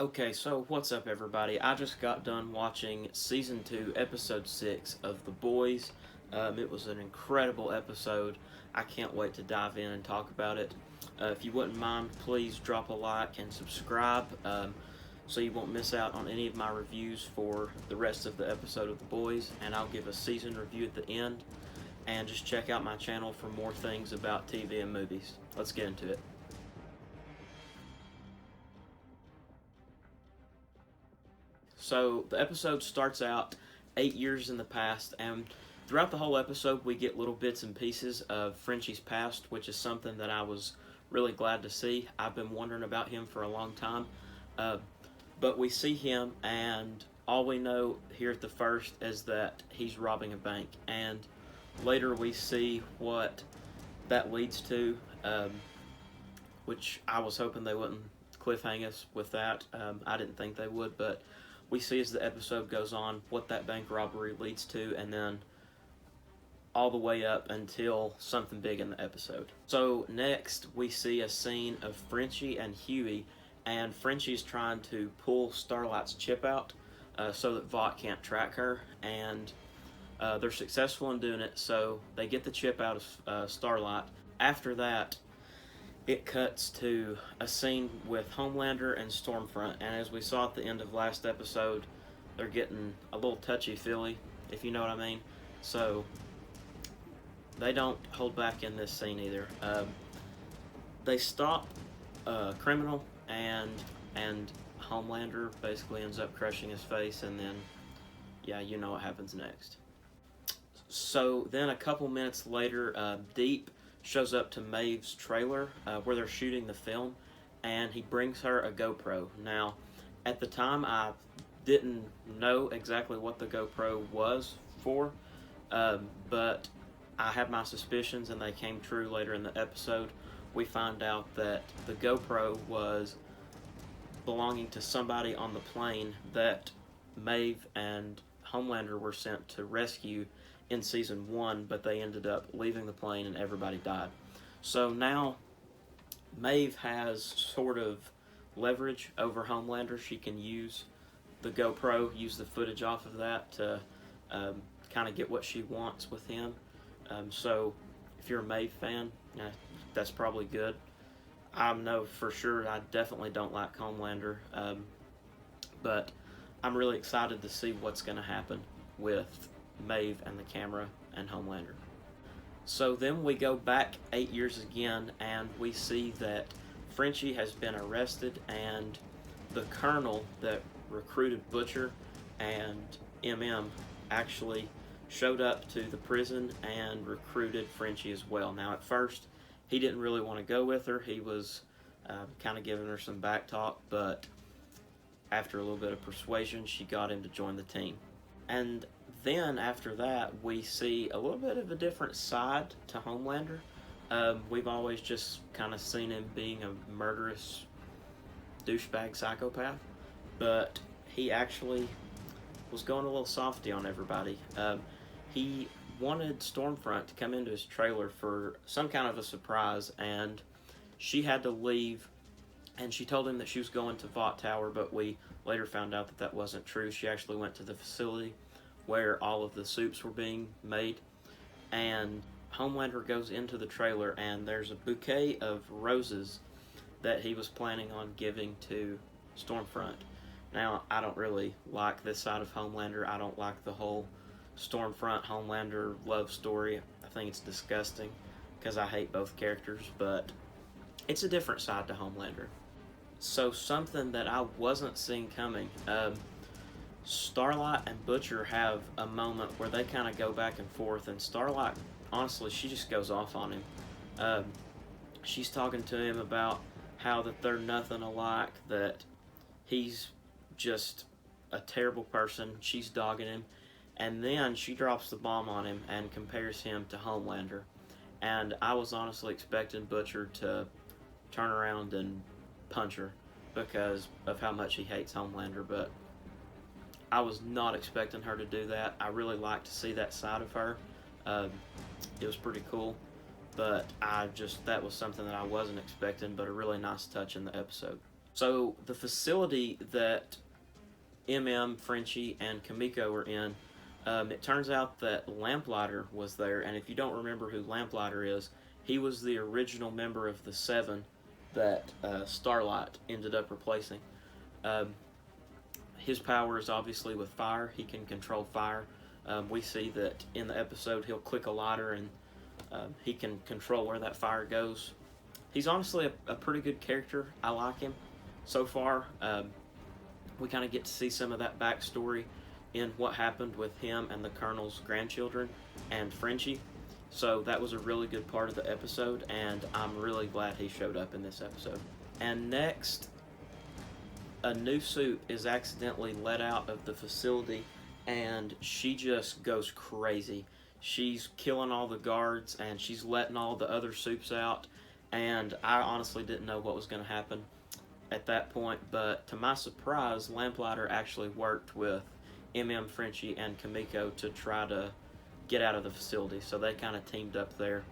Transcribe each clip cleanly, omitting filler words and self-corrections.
Okay, so what's up, everybody? I just got done watching Season 2, Episode 6 of The Boys. It was an incredible episode. I can't wait to dive in and talk about it. If you wouldn't mind, please drop a like and subscribe so you won't miss out on any of my reviews for the rest of the episode of The Boys. And I'll give a season review at the end. And just check out my channel for more things about TV and movies. Let's get into it. So the episode starts out 8 years in the past, and throughout the whole episode we get little bits and pieces of Frenchie's past, which is something that I was really glad to see. I've been wondering about him for a long time, but we see him, and all we know here at the first is that he's robbing a bank, and later we see what that leads to, which I was hoping they wouldn't cliffhang us with that. I didn't think they would, but we see as the episode goes on what that bank robbery leads to, and then all the way up until something big in the episode. So next we see a scene of Frenchie and Huey, and Frenchie's trying to pull Starlight's chip out so that Vought can't track her, and they're successful in doing it, so they get the chip out of Starlight. After that, it cuts to a scene with Homelander and Stormfront, and as we saw at the end of last episode, they're getting a little touchy-feely, if you know what I mean. So they don't hold back in this scene either. They stop a criminal, and Homelander basically ends up crushing his face, and then, yeah, you know what happens next. So then a couple minutes later, Deep shows up to Maeve's trailer where they're shooting the film, and he brings her a GoPro. Now, at the time, I didn't know exactly what the GoPro was for, but I had my suspicions, and they came true later in the episode. We find out that the GoPro was belonging to somebody on the plane that Maeve and Homelander were sent to rescue in Season 1, but they ended up leaving the plane and everybody died. So now Maeve has sort of leverage over Homelander. She can use the GoPro, use the footage off of that to kind of get what she wants with him. So if you're a Maeve fan, that's probably good. I know for sure I definitely don't like Homelander, but I'm really excited to see what's going to happen with Maeve and the camera and Homelander. So then we go back 8 years again, and we see that Frenchie has been arrested, and the colonel that recruited Butcher and MM actually showed up to the prison and recruited Frenchie as well. Now at first he didn't really want to go with her. He was kind of giving her some back talk, but after a little bit of persuasion she got him to join the team. And then after that, we see a little bit of a different side to Homelander. We've always just kind of seen him being a murderous douchebag psychopath, but he actually was going a little softy on everybody. He wanted Stormfront to come into his trailer for some kind of a surprise, and she had to leave, and she told him that she was going to Vought Tower, but we later found out that that wasn't true. She actually went to the facility where all of the soups were being made, and Homelander goes into the trailer, and there's a bouquet of roses that he was planning on giving to Stormfront. Now, I don't really like this side of Homelander. I don't like the whole Stormfront Homelander love story. I think it's disgusting because I hate both characters, but it's a different side to Homelander. So something that I wasn't seeing coming, Starlot and Butcher have a moment where they kind of go back and forth, and Starlight, honestly, she just goes off on him. She's talking to him about how that they're nothing alike, that he's just a terrible person. She's dogging him, and then she drops the bomb on him and compares him to Homelander. And I was honestly expecting Butcher to turn around and punch her because of how much he hates Homelander, but I was not expecting her to do that. I really like to see that side of her. It was pretty cool, but that was something that I wasn't expecting, but a really nice touch in the episode. So the facility that Frenchie, and Kamiko were in, it turns out that Lamplighter was there, and if you don't remember who Lamplighter is, he was the original member of the Seven that Starlight ended up replacing. Um, his power is obviously with fire. He can control fire. We see that in the episode he'll click a lighter and he can control where that fire goes. He's honestly a pretty good character. I like him so far. We kind of get to see some of that backstory in what happened with him and the Colonel's grandchildren and Frenchie. So that was a really good part of the episode, and I'm really glad he showed up in this episode. And next, a new soup is accidentally let out of the facility, and she just goes crazy. She's killing all the guards, and she's letting all the other soups out, and I honestly didn't know what was going to happen at that point, but to my surprise, Lamplighter actually worked with Frenchie, and Kamiko to try to get out of the facility. So they kind of teamed up there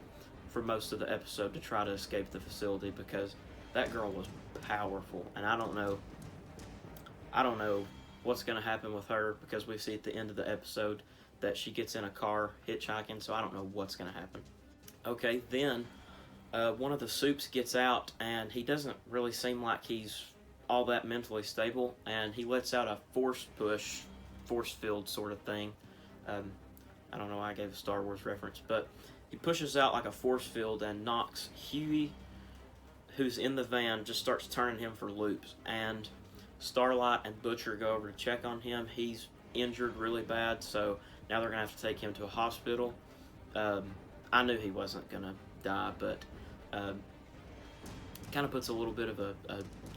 for most of the episode to try to escape the facility, because that girl was powerful, and I don't know what's going to happen with her, because we see at the end of the episode that she gets in a car hitchhiking, so I don't know what's going to happen. Okay, then one of the soups gets out, and he doesn't really seem like he's all that mentally stable, and he lets out a force field sort of thing. I don't know why I gave a Star Wars reference, but he pushes out like a force field and knocks Huey, who's in the van, just starts turning him for loops. And Starlot and Butcher go over to check on him. He's injured really bad, so now they're going to have to take him to a hospital. I knew he wasn't going to die, but kind of puts a little bit of a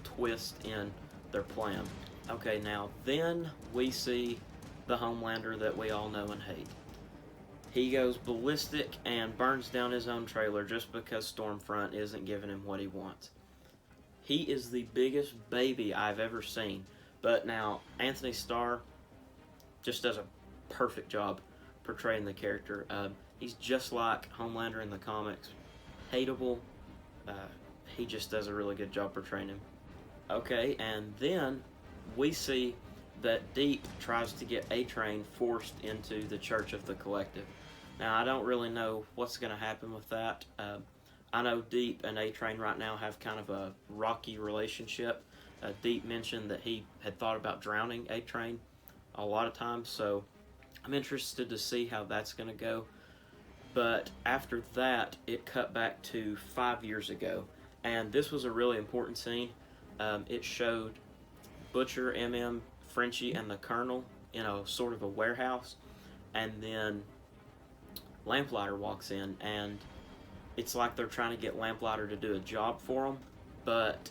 twist in their plan. Okay, now then we see the Homelander that we all know and hate. He goes ballistic and burns down his own trailer just because Stormfront isn't giving him what he wants. He is the biggest baby I've ever seen. But now, Anthony Starr just does a perfect job portraying the character. He's just like Homelander in the comics. Hateable. He just does a really good job portraying him. Okay, and then we see that Deep tries to get A-Train forced into the Church of the Collective. Now, I don't really know what's going to happen with that. I know Deep and A-Train right now have kind of a rocky relationship. Deep mentioned that he had thought about drowning A-Train a lot of times, so I'm interested to see how that's going to go. But after that, it cut back to 5 years ago, and this was a really important scene. It showed Butcher, Frenchie, and the Colonel in a sort of a warehouse, and then Lamplighter walks in, and it's like they're trying to get Lamplighter to do a job for them, but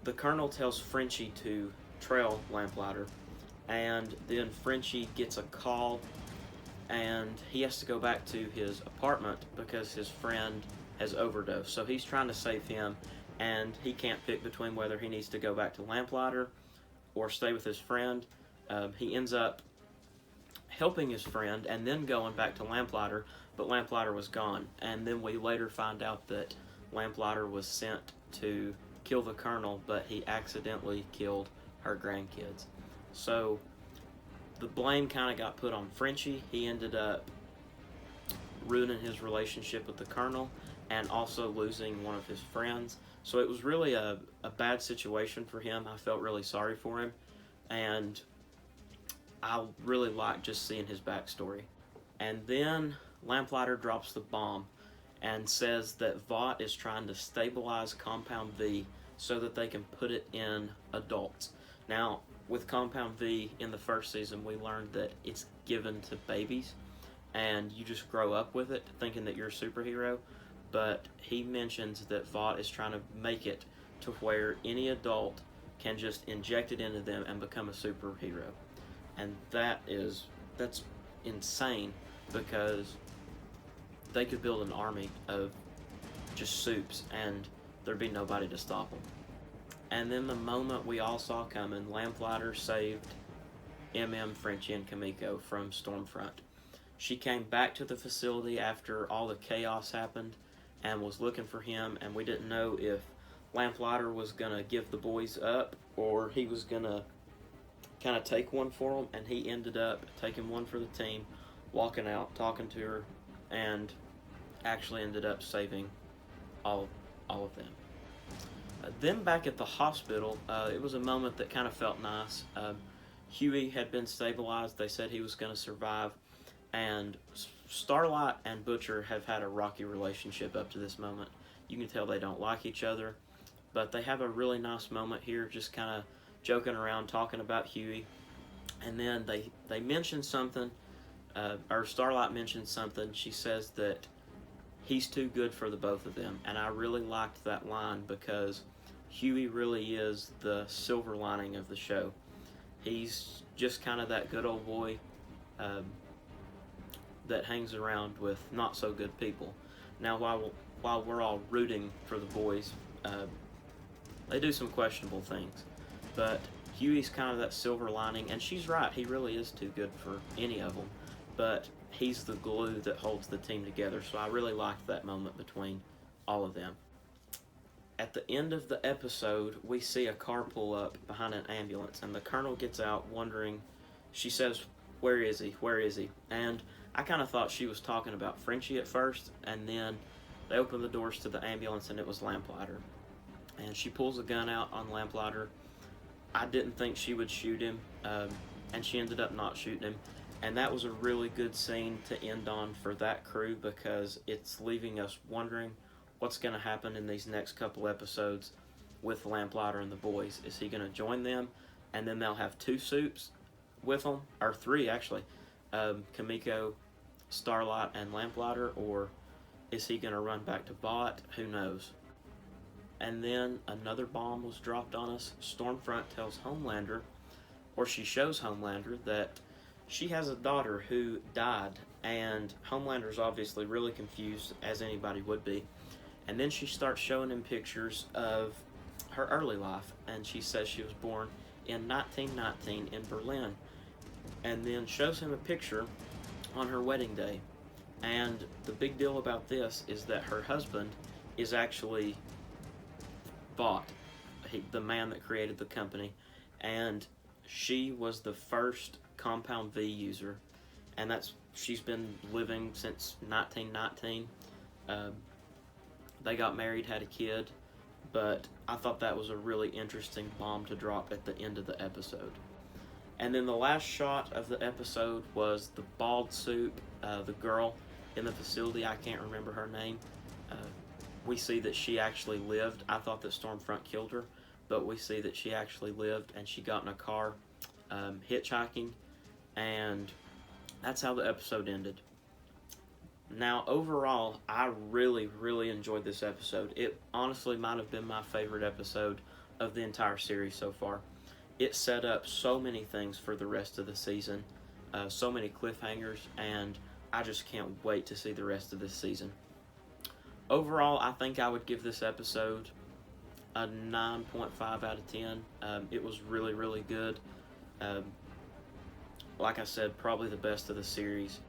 the Colonel tells Frenchie to trail Lamplighter, and then Frenchie gets a call, and he has to go back to his apartment because his friend has overdosed. So he's trying to save him, and he can't pick between whether he needs to go back to Lamplighter or stay with his friend. He ends up helping his friend and then going back to Lamplighter, but Lamplighter was gone. And then we later find out that Lamplighter was sent to kill the Colonel, but he accidentally killed her grandkids. So the blame kind of got put on Frenchie. He ended up ruining his relationship with the Colonel and also losing one of his friends. So it was really a bad situation for him. I felt really sorry for him, and I really liked just seeing his backstory. And then Lamplighter drops the bomb and says that Vought is trying to stabilize Compound V so that they can put it in adults. Now, with Compound V in the first season, we learned that it's given to babies, and you just grow up with it thinking that you're a superhero. But he mentions that Vought is trying to make it to where any adult can just inject it into them and become a superhero. And that's insane, because they could build an army of just soups and there'd be nobody to stop them. And then the moment we all saw coming, Lamplighter saved Frenchie, and Kamiko from Stormfront. She came back to the facility after all the chaos happened and was looking for him, and we didn't know if Lamplighter was going to give the boys up, or he was going to kind of take one for them, and he ended up taking one for the team, walking out, talking to her, and actually ended up saving all of them. Then back at the hospital, it was a moment that kind of felt nice. Huey had been stabilized. They said he was going to survive, and Starlot and Butcher have had a rocky relationship up to this moment. You can tell they don't like each other, but they have a really nice moment here, just kind of joking around, talking about Huey. And then they mention something, or Starlight mentions something. She says that he's too good for the both of them, and I really liked that line because Huey really is the silver lining of the show. He's just kind of that good old boy that hangs around with not so good people. Now, while we're all rooting for the boys, they do some questionable things, but Huey's kind of that silver lining, and she's right, he really is too good for any of them, but he's the glue that holds the team together, so I really liked that moment between all of them. At the end of the episode, we see a car pull up behind an ambulance, and the Colonel gets out wondering. She says, "Where is he? Where is he?" And I kind of thought she was talking about Frenchie at first, and then they open the doors to the ambulance, and it was Lamplighter. And she pulls a gun out on Lamplighter. I didn't think she would shoot him, and she ended up not shooting him. And that was a really good scene to end on for that crew, because it's leaving us wondering what's going to happen in these next couple episodes with Lamplighter and the boys. Is he going to join them, and then they'll have two suits with them, or three actually, Kimiko, Starlight, and Lamplighter, or is he going to run back to Bot? Who knows? And then another bomb was dropped on us. Stormfront tells Homelander, or she shows Homelander, that she has a daughter who died, and Homelander's obviously really confused, as anybody would be. And then she starts showing him pictures of her early life, and she says she was born in 1919 in Berlin, and then shows him a picture on her wedding day. And the big deal about this is that her husband is actually Bot, the man that created the company, and she was the first Compound V user, and she's been living since 1919. They got married, had a kid, but I thought that was a really interesting bomb to drop at the end of the episode. And then the last shot of the episode was the bald suit, the girl in the facility. I can't remember her name. We see that she actually lived. I thought that Stormfront killed her, but we see that she actually lived, and she got in a car hitchhiking, and that's how the episode ended. Now, overall, I really, really enjoyed this episode. It honestly might have been my favorite episode of the entire series so far. It set up so many things for the rest of the season, so many cliffhangers, and I just can't wait to see the rest of this season. Overall, I think I would give this episode a 9.5 out of 10. It was really, really good. Like I said, probably the best of the series.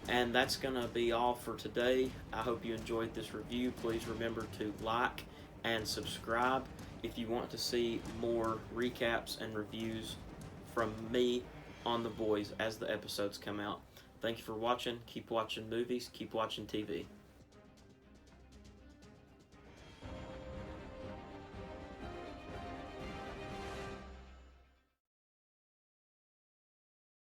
And that's going to be all for today. I hope you enjoyed this review. Please remember to like and subscribe if you want to see more recaps and reviews from me on The Boys as the episodes come out. Thank you for watching. Keep watching movies. Keep watching TV.